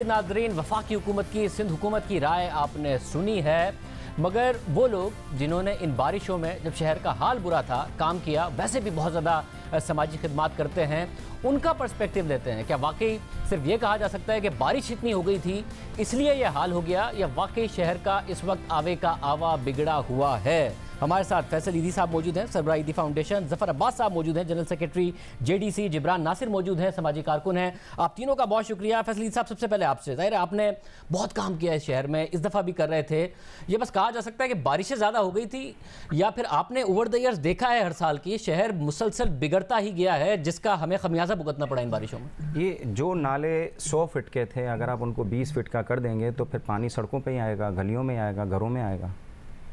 नाज़रीन, वफाकी हुकूमत की सिंध हुकूमत की राय आपने सुनी है, मगर वो लोग जिन्होंने इन बारिशों में जब शहर का हाल बुरा था काम किया, वैसे भी बहुत ज़्यादा समाजी खिदमात करते हैं, उनका पर्सपेक्टिव लेते हैं। क्या वाकई सिर्फ ये कहा जा सकता है कि बारिश इतनी हो गई थी इसलिए यह हाल हो गया, या वाकई शहर का इस वक्त आवे का आवा बिगड़ा हुआ है? हमारे साथ फैसल ईदी साहब मौजूद हैं, सरबराह ईदी फाउंडेशन, जफर अब्बास साहब मौजूद हैं, general secretary JDC, Jibran Nasir मौजूद हैं, समाजी कारकुन हैं। आप तीनों का बहुत शुक्रिया। फैसल ईदी साहब, सबसे पहले आपसे, जाहिर है आपने बहुत काम किया है शहर में, इस दफ़ा भी कर रहे थे। ये बस कहा जा सकता है कि बारिशें ज़्यादा हो गई थी, या फिर आपने ओवर द ईयर्स देखा है हर साल की शहर मुसलसल बिगड़ता ही गया है, जिसका हमें खमियाजा भुगतना पड़ा इन बारिशों में? ये जो नाले 100 फीट के थे, अगर आप उनको 20 फीट का कर देंगे तो फिर पानी सड़कों पे ही आएगा, गलियों में आएगा, घरों में आएगा।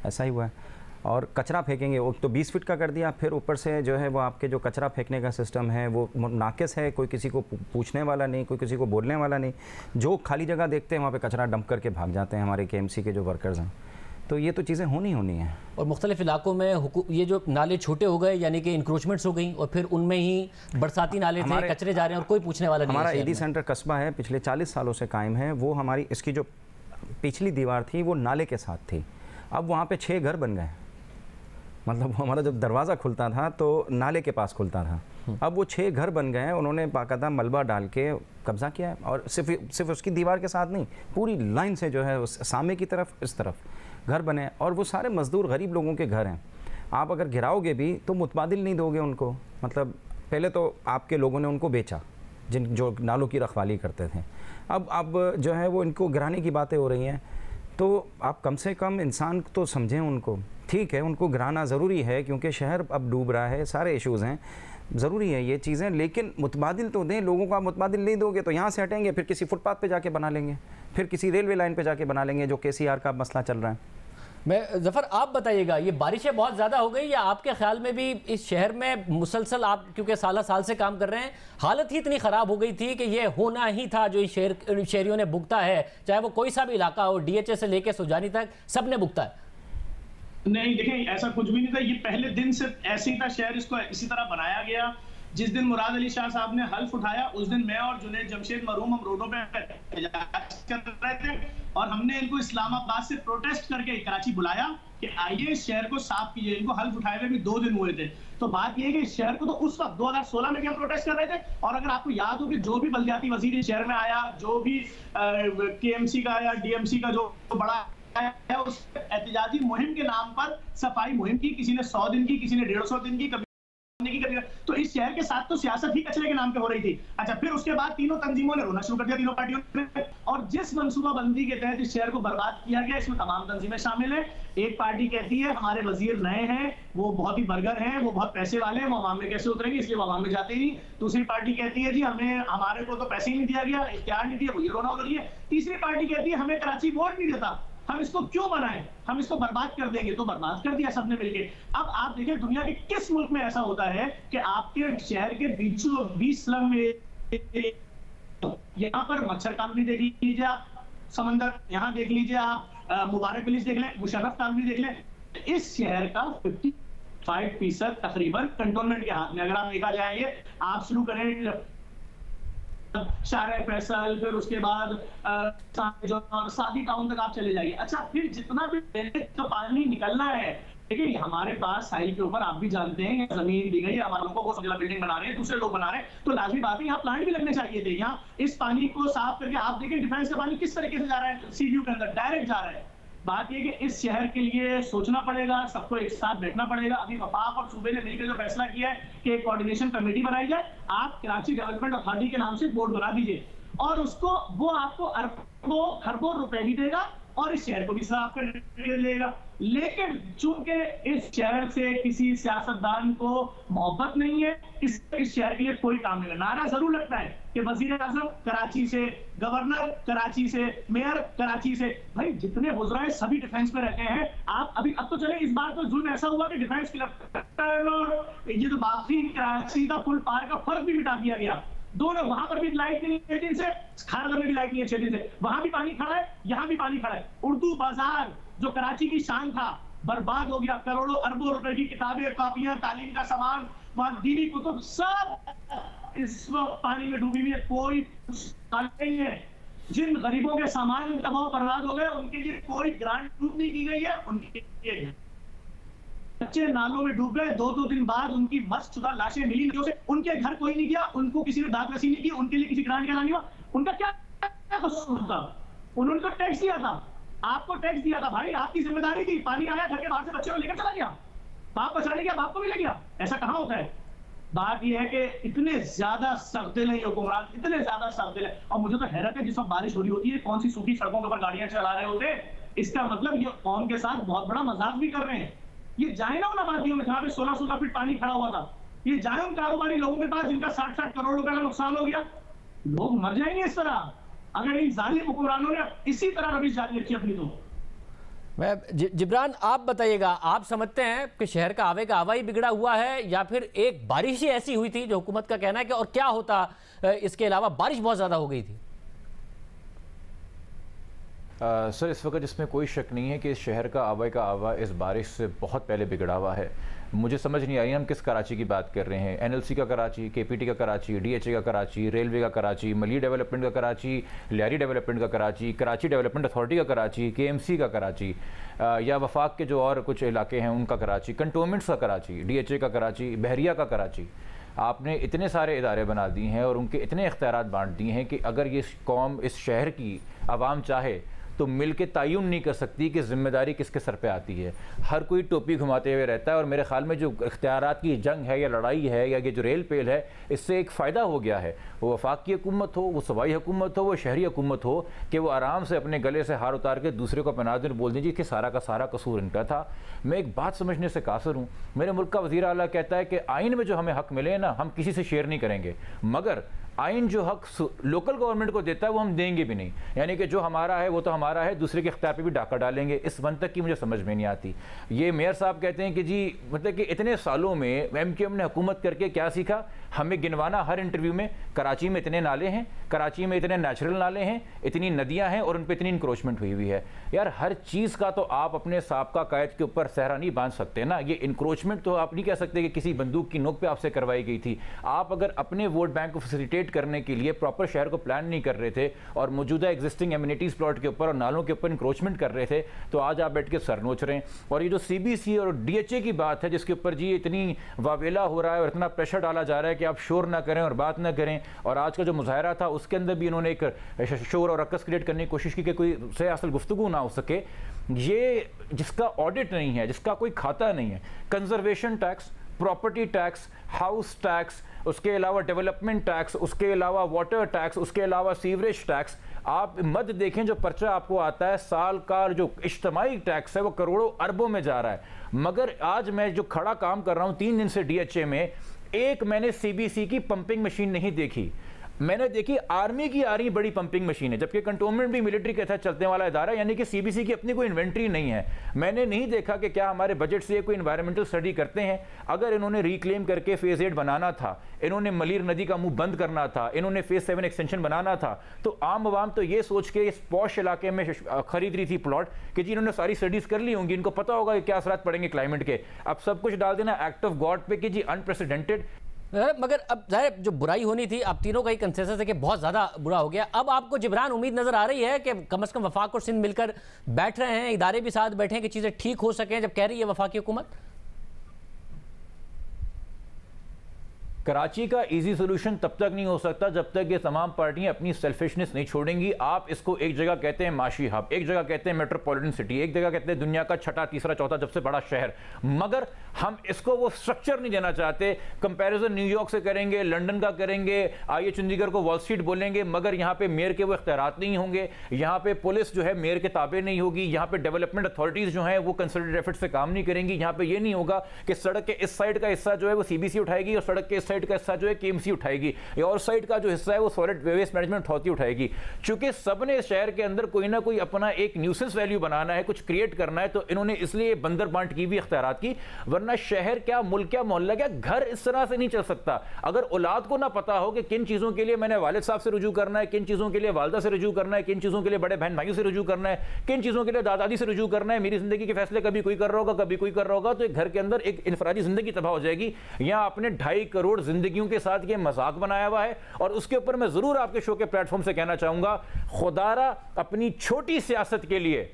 ऐसा ही हुआ है। और कचरा फेंकेंगे, वो तो 20 फीट का कर दिया, फिर ऊपर से जो है वो आपके जो कचरा फेंकने का सिस्टम है वो नाकिस है, कोई किसी को पूछने वाला नहीं, कोई किसी को बोलने वाला नहीं। जो खाली जगह देखते हैं वहाँ पे कचरा डंप करके भाग जाते हैं हमारे केएमसी के जो वर्कर्स हैं। तो ये तो चीज़ें होनी हैं। और मुख्तलिफ इलाकों में ये जो नाले छोटे हो गए, यानी कि इंक्रोचमेंट्स हो गई, और फिर उनमें ही बरसाती नाले थे, कचरे जा रहे हैं और कोई पूछने वाला नहीं। हमारा ईदी सेंटर कस्बा है, पिछले 40 सालों से कायम है। वो हमारी इसकी जो पिछली दीवार थी वो नाले के साथ थी। अब वहाँ पे 6 घर बन गए। मतलब हमारा जब दरवाज़ा खुलता था तो नाले के पास खुलता था, अब वो 6 घर बन गए हैं। उन्होंने बाकायदा मलबा डाल के कब्ज़ा किया है, और सिर्फ उसकी दीवार के साथ नहीं, पूरी लाइन से जो है उस सामने की तरफ इस तरफ घर बने, और वो सारे मज़दूर गरीब लोगों के घर हैं। आप अगर गिराओगे भी तो मुतबादिल नहीं दोगे उनको। मतलब पहले तो आपके लोगों ने उनको बेचा, जो नालों की रखवाली करते थे। अब जो है वो इनको गिराने की बातें हो रही हैं। तो आप कम से कम इंसान तो समझें उनको। ठीक है, उनको गिराना ज़रूरी है क्योंकि शहर अब डूब रहा है, सारे इश्यूज़ हैं, ज़रूरी है ये चीज़ें, लेकिन मुतबादिल तो दें लोगों को। आप मुतबादिल नहीं दोगे तो यहाँ से हटेंगे, फिर किसी फुटपाथ पे जाके बना लेंगे, फिर किसी रेलवे लाइन पे जाके बना लेंगे, जो केसीआर का मसला चल रहा है। मैं जफ़र, आप बताइएगा, ये बारिशें बहुत ज़्यादा हो गई, या आपके ख्याल में भी इस शहर में मुसलसल, आप क्योंकि साल से काम कर रहे हैं, हालत ही इतनी ख़राब हो गई थी कि ये होना ही था जो इस शहरियों ने भुगता है, चाहे वो कोई सा भी इलाका हो, डीएचए से लेकर सुजानी तक, सब ने भुगता है? नहीं, देखें, ऐसा कुछ भी नहीं था। ये पहले दिन से ऐसे ही था शहर, इसको इसी तरह बनाया गया। जिस दिन मुराद अली शाह साहब ने हल्फ उठाया, उस दिन मैं और जुनैद जमशेद मरूम हम रोडों पे कर रहे थे, और हमने इनको इस्लामाबाद से प्रोटेस्ट करके कराची बुलाया कि आइए इस शहर को साफ कीजिए। इनको हल्फ उठाए हुए भी 2 दिन हुए थे। तो बात यह है कि इस शहर को तो उस वक्त 2016 में भी हम प्रोटेस्ट कर रहे थे, और अगर आपको याद हो कि जो भी बल्दियाती वजीर इस शहर में आया, जो भी केएमसी का या डीएमसी का जो बड़ा है, उस एहतजाजी मुहिम के नाम पर सफाई मुहिम की, किसी ने 100 दिन की, किसी ने 150 दिन की, कभी। तो इस शहर के साथ तो सियासत ही कचरे के नाम पे हो रही थी। अच्छा, फिर उसके बाद तीनों तंजीमों ने रोना शुरू कर दिया, तीनों पार्टियों ने, और जिस मंसूबाबंदी के तहत इस शहर को बर्बाद किया गया, इसमें तमाम तंजीमें शामिल हैं। एक पार्टी कहती है हमारे वजीर नए हैं, वो बहुत ही बर्गर हैं, वो बहुत पैसे वाले हैं, वो अवाम में कैसे उतरेंगे, इसलिए वो अवाम में जाते ही नहीं। दूसरी पार्टी कहती है जी हमारे को तो पैसे ही नहीं दिया गया, इख्तियार नहीं दिया, वो ये रोना हो रही है। तीसरी पार्टी कहती है हमें कराची वोट नहीं देता, हम इसको क्यों बनाएं, हम इसको बर्बाद कर देंगे। तो बर्बाद कर दिया सबने मिलके। अब आप देखिए दुनिया के किस मुल्क में ऐसा होता है कि आपके शहर के बीचों बीच स्लम में, यहाँ पर मच्छर कॉलोनी देख लीजिए आप, समंदर यहाँ देख लीजिए आप, मुबारक विलेज देख लें, मुशर्रफ कॉलोनी देख लें, इस शहर का 55% तकरीबन कंटोनमेंट के हाथ में। अगर आप देखा जाए, आप शुरू करें शारे फैसल, फिर उसके बाद जो सादी टाउन तक आप चले जाइए। अच्छा, फिर जितना भी तो पानी निकलना है, देखिए हमारे पास साहिल के ऊपर आप भी जानते हैं जमीन दी गई, हमारे लोगों को समझला बिल्डिंग बना रहे हैं, दूसरे लोग बना रहे हैं, तो लाजमी बात है यहाँ प्लांट भी लगने चाहिए थे। यहाँ इस पानी को साफ करके आप देखिए डिफेंस का पानी किस तरीके से जा रहा है, सीयू के अंदर डायरेक्ट जा रहा है। बात यह कि इस शहर के लिए सोचना पड़ेगा, सबको एक साथ बैठना पड़ेगा। अभी वफाक और सूबे ने मिलकर जो फैसला किया है कि एक कोऑर्डिनेशन कमेटी बनाई जाए, आप कराची डेवलपमेंट अथॉरिटी के नाम से बोर्ड बना दीजिए, और उसको वो आपको अरबों खरबों रुपए भी देगा और इस शहर को भी साफ कर देगा। लेकिन चूंकि इस शहर से किसी सियासतदान को मोहब्बत नहीं है, इस शहर के लिए कोई काम नहीं है। नारा जरूर लगता है कि वजीर आजम कराची से, गवर्नर कराची से, मेयर कराची से। भाई जितने वज़राए सभी डिफेंस में रहते हैं। आप अभी अब तो चले, इस बार तो जुल्म ऐसा हुआ कि डिफेंस की ये तो बाकी कराची का पुल पार का फर्क भी मिटा दिया गया। दोनों, वहां पर भी लाइट नहीं है 6 दिन से, खारगर में भी लाइट नहीं है 6 दिन से, वहां भी पानी खड़ा है, यहाँ भी पानी खड़ा है। उर्दू बाजार जो कराची की शान था, बर्बाद हो गया। करोड़ों अरबों रुपए की किताबें, कॉपियां, तालीम का सामान, दीनी कुतुब सब इस वक्त पानी में डूबी हुई है, कोई नहीं है। जिन गरीबों के सामान तबाह बर्बाद हो गए उनके लिए कोई ग्रांट नहीं की गई है। उनके बच्चे नालों में डूब गए, 2-2 दिन बाद उनकी मस्तशुदा लाशें मिली नदियों से, उनके घर कोई नहीं गया, उनको किसी ने दाद रसी नहीं की, उनके लिए किसी ग्रांट का नहीं हुआ। उनका क्या कसूर था? उन्होंने तो टैक्स दिया था, आपको टैक्स दिया था भाई, आपकी जिम्मेदारी थी। पानी आया, घर के बाहर से बच्चे को लेकर चला गया, बाप बचाने गया, बाप को भी ले गया। ऐसा कहाँ होता है? बात यह है कि इतने ज्यादा सख्तिल हैं हुक्मरान, इतने ज्यादा सख्तिल है। और मुझे तो हैरत है, जिस वक्त बारिश हो रही होती है कौन सी सूखी सड़कों के ऊपर गाड़ियां चला रहे होते, इसका मतलब ये कौम के साथ बहुत बड़ा मजाक भी कर रहे हैं। ये जाए ना उन आबादियों में जहाँ पे 16-16 फीट पानी खड़ा हुआ था, ये जाए उन कारोबारी लोगों के पास जिनका 60-60 करोड़ रुपए का नुकसान हो गया। लोग मर जाएंगे इस तरह अगर इन जालिम हुक्मरानों ने इसी तरह रविश जारी रखी अपनी। तो जिब्रान, आप बताइएगा, आप समझते हैं कि शहर का आवे का आवा ही बिगड़ा हुआ है या फिर एक बारिश ही ऐसी हुई थी जो हुकूमत का कहना है कि, और क्या होता इसके अलावा बारिश बहुत ज़्यादा हो गई थी? सर, इस वक्त इसमें कोई शक नहीं है कि इस शहर का आवा इस बारिश से बहुत पहले बिगड़ा हुआ है। मुझे समझ नहीं आई हम किस कराची की बात कर रहे हैं। एनएलसी का कराची, केपीटी का कराची, डीएचए का कराची, रेलवे का कराची, मली डेवलपमेंट का कराची, लियारी डेवलपमेंट का कराची, कराची डेवलपमेंट अथॉरिटी का कराची, केएमसी का कराची, या वफाक के जो और कुछ इलाके हैं उनका कराची, कंटोनमेंट्स का कराची, डीएचए का कराची, बहरिया का कराची। आपने इतने सारे इदारे बना दिए हैं और उनके इतने इख्तियारात बांट दिए हैं कि अगर ये कौम, इस शहर की आवाम चाहे तो मिल के तयन नहीं कर सकती कि जिम्मेदारी किसके सर पे आती है। हर कोई टोपी घुमाते हुए रहता है और मेरे ख्याल में जो इख्तियारात की जंग है या लड़ाई है या ये जो रेल पेल है, इससे एक फ़ायदा हो गया है। वो वफाकी हुकूमत हो, वो सूबाई हुकूमत हो, वो शहरी हुकूमत हो, कि वो आराम से अपने गले से हार उतार के दूसरे को पहना दें, बोल दीजिए कि सारा का सारा कसूर इनका था। मैं एक बात समझने से कासिर हूँ। मेरे मुल्क का वज़ीर आला कहता है कि आइन में जो हमें हक़ मिले ना, हम किसी से शेयर नहीं करेंगे, मगर आइन जो हक लोकल गवर्नमेंट को देता है वो हम देंगे भी नहीं। यानी कि जो हमारा है वो तो हमारा है, दूसरे के इख्तियार पे भी डाका डालेंगे। इस मंतक की मुझे समझ में नहीं आती। ये मेयर साहब कहते हैं कि जी मतलब कि इतने सालों में एमक्यूएम ने हुकूमत करके क्या सीखा? हमें गिनवाना हर इंटरव्यू में, कराची में इतने नाले हैं, कराची में इतने नेचुरल नाले हैं, इतनी नदियाँ हैं और उन पर इतनी इंक्रोचमेंट हुई हुई है। यार हर चीज़ का तो आप अपने साबका कायद के ऊपर सहरा नहीं बांध सकते ना। ये इंक्रोचमेंट तो आप नहीं कह सकते कि किसी बंदूक की नोक पे आपसे करवाई गई थी। आप अगर अपने वोट बैंक को फैसिलिटेट करने के लिए प्रॉपर शहर को प्लान नहीं कर रहे थे और मौजूदा एग्जिस्टिंग एमिनिटीज़ प्लॉट के ऊपर और नालों के ऊपर इंक्रोचमेंट कर रहे थे, तो आज आप बैठ के सर नोच रहे हैं। और ये जो सीबीसी और डीएचए की बात है जिसके ऊपर जी इतनी वावेला हो रहा है और इतना प्रेशर डाला जा रहा है कि आप शोर ना करें और बात ना करें, और आज का जो मुजाहरा था उसके अंदर भी इन्होंने एक शोर और रक्स क्रिएट करने की कोशिश की कि कोई से असल गुफ्तगू ना हो सके। ये जिसका ऑडिट नहीं है, जिसका कोई खाता नहीं है, conservation tax, property tax, house tax, उसके अलावा डेवलपमेंट टैक्स, उसके अलावा वाटर टैक्स, उसके अलावा सीवरेज टैक्स, आप मत देखें जो पर्चा आपको आता है साल का जो इज्तिमाई टैक्स है वो करोड़ों अरबों में जा रहा है। मगर आज मैं जो खड़ा काम कर रहा हूं 3 दिन से डीएचए में, एक मैंने सीबीसी की पंपिंग मशीन नहीं देखी। मैंने देखी आर्मी की आ रही बड़ी पंपिंग मशीन है, जबकि कंटोनमेंट भी मिलिट्री के तहत चलने वाला इदारा है, यानी कि सीबीसी की अपनी कोई इन्वेंट्री नहीं है। मैंने नहीं देखा कि क्या हमारे बजट से कोई इन्वायरमेंटल स्टडी करते हैं। अगर इन्होंने रिक्लेम करके फेज 8 बनाना था, इन्होंने मलीर नदी का मुंह बंद करना था, इन्होंने फेज 7 एक्सटेंशन बनाना था, तो आम आवाम तो ये सोच के इस पॉश इलाके में खरीद रही थी प्लॉट कि जी इन्होंने सारी स्टडीज कर ली होंगी, इनको पता होगा कि क्या असरात पड़ेंगे क्लाइमेट के। अब सब कुछ डाल देना एक्ट ऑफ गॉड पे कि जी अनप्रेसिडेंटेड। मगर अब जाहिर जो बुराई होनी थी, आप तीनों का ही कंसेंसस है कि बहुत ज़्यादा बुरा हो गया। अब आपको जिब्रान उम्मीद नज़र आ रही है कि कम से कम वफाक और सिंध मिलकर बैठ रहे हैं, इदारे भी साथ बैठे हैं कि चीज़ें ठीक हो सकें, जब कह रही है वफाकी हुकूमत? कराची का इजी सोल्यूशन तब तक नहीं हो सकता जब तक ये तमाम पार्टियां अपनी सेल्फिशनेस नहीं छोड़ेंगी। आप इसको एक जगह कहते हैं माशी हब, एक जगह कहते हैं मेट्रोपॉलिटन सिटी, एक जगह कहते हैं दुनिया का छठा, तीसरा, चौथा सबसे बड़ा शहर, मगर हम इसको वो स्ट्रक्चर नहीं देना चाहते। कंपैरिजन न्यूयॉर्क से करेंगे, लंदन का करेंगे, आइए चंडीगढ़ को वॉल स्ट्रीट बोलेंगे, मगर यहाँ पे मेयर के वो इख्तियारात नहीं होंगे, यहाँ पे पुलिस जो है मेयर के ताबे नहीं होगी, यहाँ पे डेवलपमेंट अथॉरिटीज जो है वो कंसल्टेड एफर्ट से काम नहीं करेंगी, यहाँ पे ये नहीं होगा कि सड़क के इस साइड का हिस्सा जो है वो सीबीसी उठाएगी और सड़क के इस साइड का हिस्सा जो है केएमसी उठाएगी, और साइड का जो हिस्सा है वो सॉलिड वेस्ट मैनेजमेंट अथॉरिटी उठाएगी। चूंकि सबने शहर के अंदर कोई ना कोई अपना एक न्यूसेंस वैल्यू बनाना है, कुछ क्रिएट करना है, तो इन्होंने इसलिए बंदर बांट की भी इख्तियारात की, वरना शहर क्या, मुल्क क्या, मोहल्ला क्या, घर इस तरह से नहीं चल सकता। अगर औलाद को ना पता हो कि किन चीजों के लिए मैंने वालिद साहब से रुजू करना है, किन चीजों के लिए वालदा से रुजू करना है, किन चीजों के लिए बड़े बहन भाइयों से रुजू करना है, किन चीजों के लिए दादा दादी से रुजू करना है, मेरी जिंदगी के फैसले कभी कोई कर रहा होगा, कभी कोई कर रहा होगा, तो एक घर के अंदर एक इनफरादी जिंदगी तबाह हो जाएगी। यहाँ आपने 2.5 करोड़ जिंदगियों के साथ ये मजाक बनाया हुआ है। और उसके ऊपर मैं जरूर आपके शो के प्लेटफॉर्म से कहना चाहूंगा, खुदारा अपनी छोटी सियासत के लिए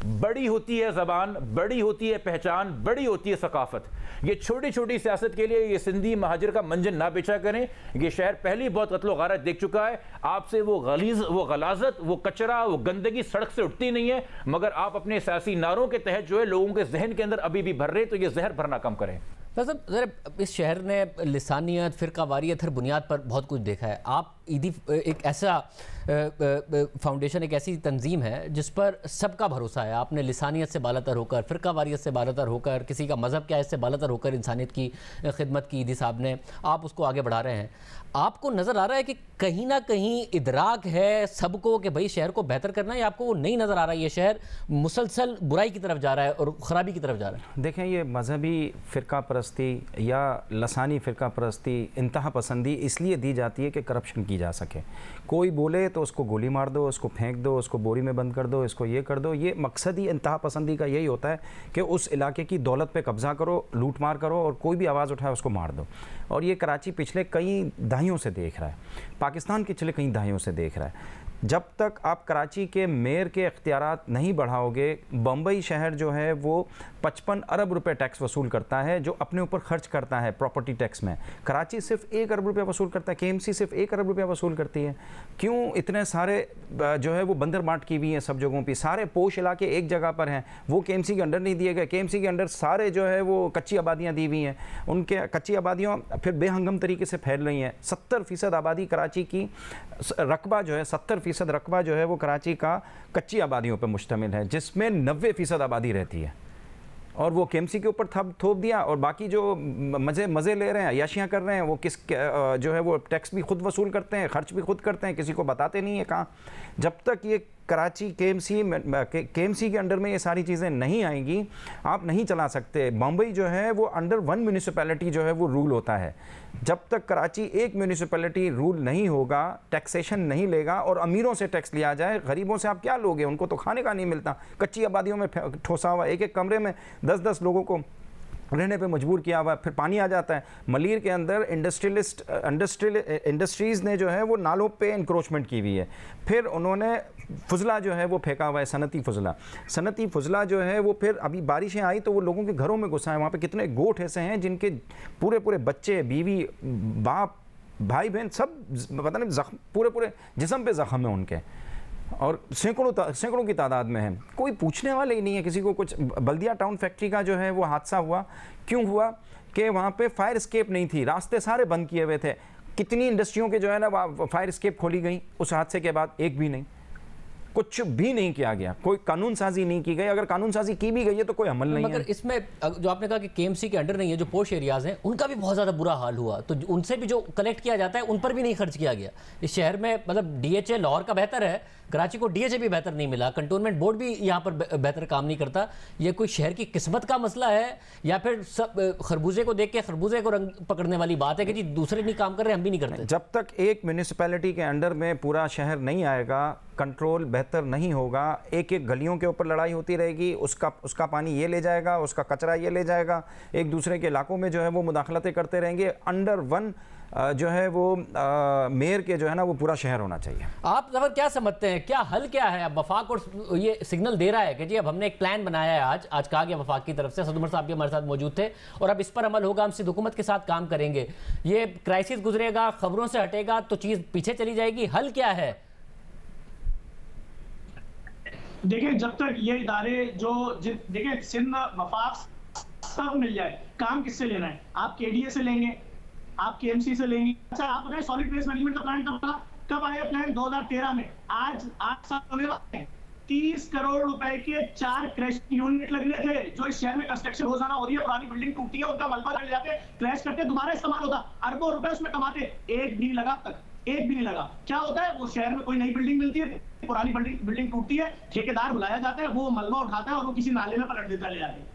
बड़ी होती है ज़बान, बड़ी होती है पहचान, बड़ी होती है सकाफत। ये छोटी छोटी सियासत के लिए ये सिंधी महाजिर का मंजन ना बेचा करें। ये शहर पहले बहुत कत्लो गारत देख चुका है। आपसे वो गलाजत, वो कचरा, वो गंदगी सड़क से उठती नहीं है, मगर आप अपने सियासी नारों के तहत जो है लोगों के जहन के अंदर अभी भी भर रहे, तो ये जहर भरना कम करें। मतलब ज़रा इस शहर ने लिसानियत, फ़िरका वारियत हर बुनियाद पर बहुत कुछ देखा है। आप ईदी एक ऐसा फाउंडेशन, एक ऐसी तंजीम है जिस पर सबका भरोसा है। आपने लिसानियत से बालातर होकर, फ़िरका वारियत से बालातर होकर, किसी का मज़हब क्या है इससे बालातर होकर इंसानियत की खिदमत की ईदी साहब ने, आप उसको आगे बढ़ा रहे हैं। आपको नज़र आ रहा है कि कहीं ना कहीं इदराक है सबको कि भाई शहर को बेहतर करना है, या आपको वो नहीं नज़र आ रहा है ये शहर मुसलसल बुराई की तरफ जा रहा है और ख़राबी की तरफ जा रहा है? देखें, ये मजहबी फ़िरका परस्ती या लसानी फ़िरका परस्ती, इंतहा पसंदी इसलिए दी जाती है कि करप्शन की जा सके। कोई बोले तो उसको गोली मार दो, उसको फेंक दो, उसको बोरी में बंद कर दो, इसको ये कर दो। ये मकसद ही इंतहा पसंदी का यही होता है कि उस इलाके की दौलत पे कब्ज़ा करो, लूट मार करो, और कोई भी आवाज़ उठाए उसको मार दो। और ये कराची पिछले कई दहाइयों से देख रहा है, पाकिस्तान पिछले कई दहाइयों से देख रहा है। जब तक आप कराची के मेयर के इख्तियारात नहीं बढ़ाओगे, बम्बई शहर जो है वो 55 अरब रुपए टैक्स वसूल करता है जो अपने ऊपर खर्च करता है प्रॉपर्टी टैक्स में। कराची सिर्फ 1 अरब रुपया वसूल करता है, केएमसी सिर्फ 1 अरब रुपया वसूल करती है। क्यों इतने सारे जो है वो बंदर बांट की हुई हैं सब जगहों पे, सारे पोश इलाके एक जगह पर हैं, वो केएमसी के अंडर नहीं दिए गए। केएमसी के अंडर सारे जो है वो कच्ची आबादियाँ दी हुई हैं, उनके कच्ची आबादियाँ फिर बेहंगम तरीके से फैल रही हैं। 70% आबादी कराची की रकबा जो है, 70% रकबा जो है वो कराची का कच्ची आबादियों पर मुश्तमिल है, जिसमें 90% आबादी रहती है। और वो केएमसी के ऊपर थोप दिया, और बाकी जो मज़े ले रहे हैं, अयाशियाँ कर रहे हैं, वो जो है वो टैक्स भी खुद वसूल करते हैं, खर्च भी खुद करते हैं, किसी को बताते नहीं है कहाँ। जब तक ये कराची केएमसी के अंडर में ये सारी चीज़ें नहीं आएंगी, आप नहीं चला सकते। बम्बई जो है वो अंडर 1 म्यूनिसिपैलिटी जो है वो रूल होता है। जब तक कराची एक म्यूनिसिपैलिटी रूल नहीं होगा, टैक्सेशन नहीं लेगा, और अमीरों से टैक्स लिया जाए, गरीबों से आप क्या लोगे? उनको तो खाने का नहीं मिलता। कच्ची आबादियों में ठोसा हुआ, एक एक कमरे में 10-10 लोगों को रहने पे मजबूर किया हुआ। फिर पानी आ जाता है। मलीर के अंदर इंडस्ट्रीज़ ने जो है वो नालों पे इंक्रोचमेंट की हुई है। फिर उन्होंने फुजला जो है वो फेंका हुआ है, सनती फुजला जो है वो, फिर अभी बारिशें आई तो वो लोगों के घरों में घुसा है। वहाँ पे कितने गोठ ऐसे हैं जिनके पूरे बच्चे, बीवी, बाप, भाई बहन सब पता नहीं जख्म, पूरे जिस्म पे ज़ख्म है उनके, और सैकड़ों की तादाद में है। कोई पूछने वाले ही नहीं है किसी को कुछ। बल्दिया टाउन फैक्ट्री का जो है वो हादसा हुआ, क्यों हुआ? कि वहाँ पे फायर एस्केप नहीं थी, रास्ते सारे बंद किए हुए थे। कितनी इंडस्ट्रियों के जो है ना फायर एस्केप खोली गई उस हादसे के बाद? एक भी नहीं, कुछ भी नहीं किया गया, कोई कानून साजी नहीं की गई। अगर कानून साजी की भी गई है तो कोई अमल नहीं है। मगर इसमें जो आपने कहा कि केएमसी के अंडर नहीं है, जो पोश एरियाज हैं उनका भी बहुत ज़्यादा बुरा हाल हुआ, तो उनसे भी जो कलेक्ट किया जाता है उन पर भी नहीं खर्च किया गया। इस शहर में मतलब डीएचए लाहौर का बेहतर है, कराची को डीएचए भी बेहतर नहीं मिला, कंटोनमेंट बोर्ड भी यहाँ पर बेहतर काम नहीं करता। ये कोई शहर की किस्मत का मसला है, या फिर सब खरबूजे को देख के खरबूजे को रंग पकड़ने वाली बात है कि जी दूसरे नहीं काम कर रहे, हम भी नहीं करते? जब तक एक म्यूनिसिपैलिटी के अंडर में पूरा शहर नहीं आएगा, कंट्रोल बेहतर नहीं होगा, एक एक गलियों के ऊपर लड़ाई होती रहेगी, उसका पानी ये ले जाएगा, उसका कचरा ये ले जाएगा, एक दूसरे के इलाकों में जो है वो मुदाखलतें करते रहेंगे। अंडर 1 जो है वो मेयर के जो है ना वो पूरा शहर होना चाहिए। आप ज़फर क्या समझते हैं, क्या हल क्या है? अब वफाक और ये सिग्नल दे रहा है कि जी अब हमने एक प्लान बनाया है, आज कहा गया वफाक की तरफ से, असद उमर साहब भी हमारे साथ मौजूद थे, और अब इस पर अमल होगा, हम सिंध हुकूमत के साथ काम करेंगे। ये क्राइसिस गुजरेगा, खबरों से हटेगा तो चीज़ पीछे चली जाएगी। हल क्या है? देखिए, जब तक ये इदारे देखिए सिंध वफाक सब मिल जाए, काम किससे लेना है? आप केडीए से लेंगे, आप केएमसी से लेंगे। अच्छा, आप बताएं सॉलिड वेस्ट मैनेजमेंट का प्लान कब आया? प्लान 2013 में। आज 8 साल होने वाले हैं। 30 करोड़ रुपए के 4 क्रैश यूनिट लगने थे, जो इस शहर में कंस्ट्रक्शन रोजाना हो रही है, पुरानी बिल्डिंग टूटी है, उनका मलबा ले जाते, क्रैश करते, दोबारा इस्तेमाल होता, अरबों रुपए उसमें कमाते, एक भी नहीं लगा तक, एक भी नहीं लगा। क्या होता है? वो शहर में कोई नई बिल्डिंग मिलती है, पुरानी बिल्डिंग टूटती है, ठेकेदार बुलाया जाता है, वो मलबा उठाता है और वो किसी नाले में पलट देता ले जाके।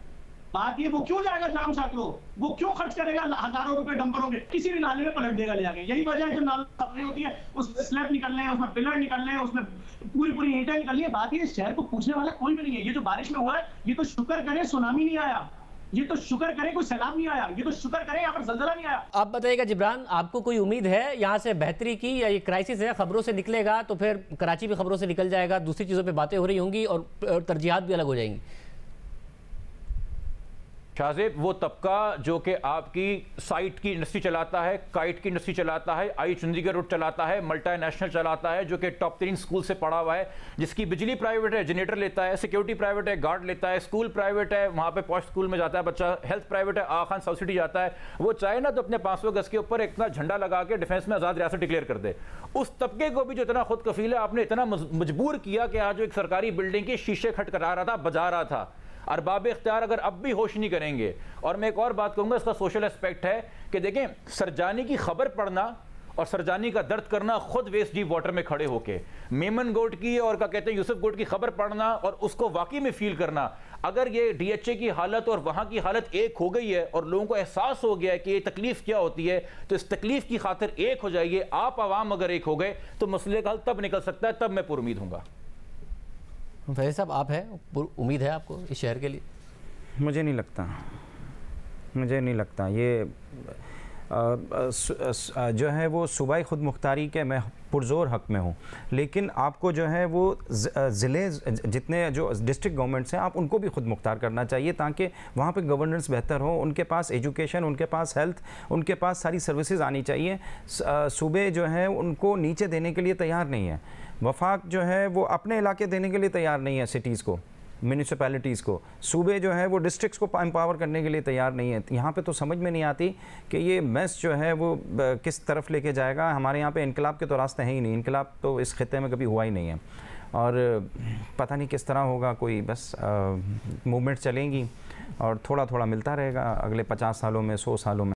बात ये, वो क्यों जाएगा जाम साकलो? वो क्यों खर्च करेगा हजारों रुपए डंपरों के? किसी भी नाले में पलट देगा ले जाके। यही वजह है जब नाला साफ नहीं होती है, उसमें स्लैब निकलने हैं, उसमें पिलर निकलने हैं, उसमें पूरी ईंटें निकलनी है। बात ये, शहर को पूछने वाला कोई भी नहीं है। ये जो बारिश में हुआ है, ये तो शुक्र करें सुनामी नहीं आया। ये तो शुक्र करें कोई सैलाब नहीं आया, ये तो शुक्र करें यहाँ पर जल्जला नहीं आया। आप बताइएगा जिब्रान, आपको कोई उम्मीद है यहाँ से बेहतरी की, या ये क्राइसिस है खबरों से निकलेगा तो फिर कराची भी खबरों से निकल जाएगा, दूसरी चीज़ों पे बातें हो रही होंगी और तरजीहात भी अलग हो जाएंगी? शाहजेब, वो तबका जो कि आपकी साइट की इंडस्ट्री चलाता है, काइट की इंडस्ट्री चलाता है, आई चंडीगढ़ रोड चलाता है, मल्टीनेशनल चलाता है, जो कि टॉप 3 स्कूल से पढ़ा हुआ है, जिसकी बिजली प्राइवेट है, जनरेटर लेता है, सिक्योरिटी प्राइवेट है, गार्ड लेता है, स्कूल प्राइवेट है, वहाँ पे पॉश स्कूल में जाता है बच्चा, हेल्थ प्राइवेट है, आगा खान सब्सिडी जाता है, वो चाहे ना तो अपने 500 गज के ऊपर इतना झंडा लगा के डिफेंस में आज़ाद रियासत डिक्लेयर कर दे। उस तबके को भी जो इतना खुद कफील है, आपने इतना मजबूर किया कि आज जो एक सरकारी बिल्डिंग के शीशे खटखटा रहा था, बजा रहा था। अरबाब इख्तियार अगर अब भी होश नहीं करेंगे, और मैं एक और बात कहूँगा, इसका सोशल एस्पेक्ट है कि देखें, सरजानी की खबर पढ़ना और सरजानी का दर्द करना खुद वेस्ट डीप वाटर में खड़े होके, मेमन गोट की और क्या कहते हैं यूसुफ गोट की खबर पढ़ना और उसको वाकई में फील करना, अगर ये DHA की हालत और वहाँ की हालत एक हो गई है और लोगों को एहसास हो गया है कि ये तकलीफ क्या होती है, तो इस तकलीफ की खातिर एक हो जाइए। आप आवाम अगर एक हो गए तो मसले का हल तब निकल सकता है, तब मैं पुरुमीद हूँगा। फैज़ साहब, आप हैं, उम्मीद है आपको इस शहर के लिए? मुझे नहीं लगता ये जो है वो सूबाई खुद मुख्तारी के मैं पुरज़ोर हक़ में हूँ, लेकिन आपको जो है वो ज़िले जितने जो डिस्ट्रिक्ट गवर्नमेंट्स हैं आप उनको भी खुद मुख्तार करना चाहिए, ताकि वहाँ पे गवर्नेंस बेहतर हो, उनके पास एजुकेशन, उनके पास हेल्थ, उनके पास सारी सर्विसेज आनी चाहिए। सूबे जो हैं उनको नीचे देने के लिए तैयार नहीं है, वफाक जो है वो अपने इलाके देने के लिए तैयार नहीं है, सिटीज़ को, म्यूनिसिपैलिटीज़ को, सूबे जो है वो डिस्ट्रिक्ट्स को एम्पावर करने के लिए तैयार नहीं है। यहाँ पे तो समझ में नहीं आती कि ये मैस जो है वो किस तरफ लेके जाएगा। हमारे यहाँ पे इनकलाब के तो रास्ते हैं ही नहीं, इनकलाब तो इस खित्ते में कभी हुआ ही नहीं है, और पता नहीं किस तरह होगा, कोई बस मूवमेंट चलेंगी और थोड़ा थोड़ा मिलता रहेगा अगले 50 सालों में, 100 सालों में।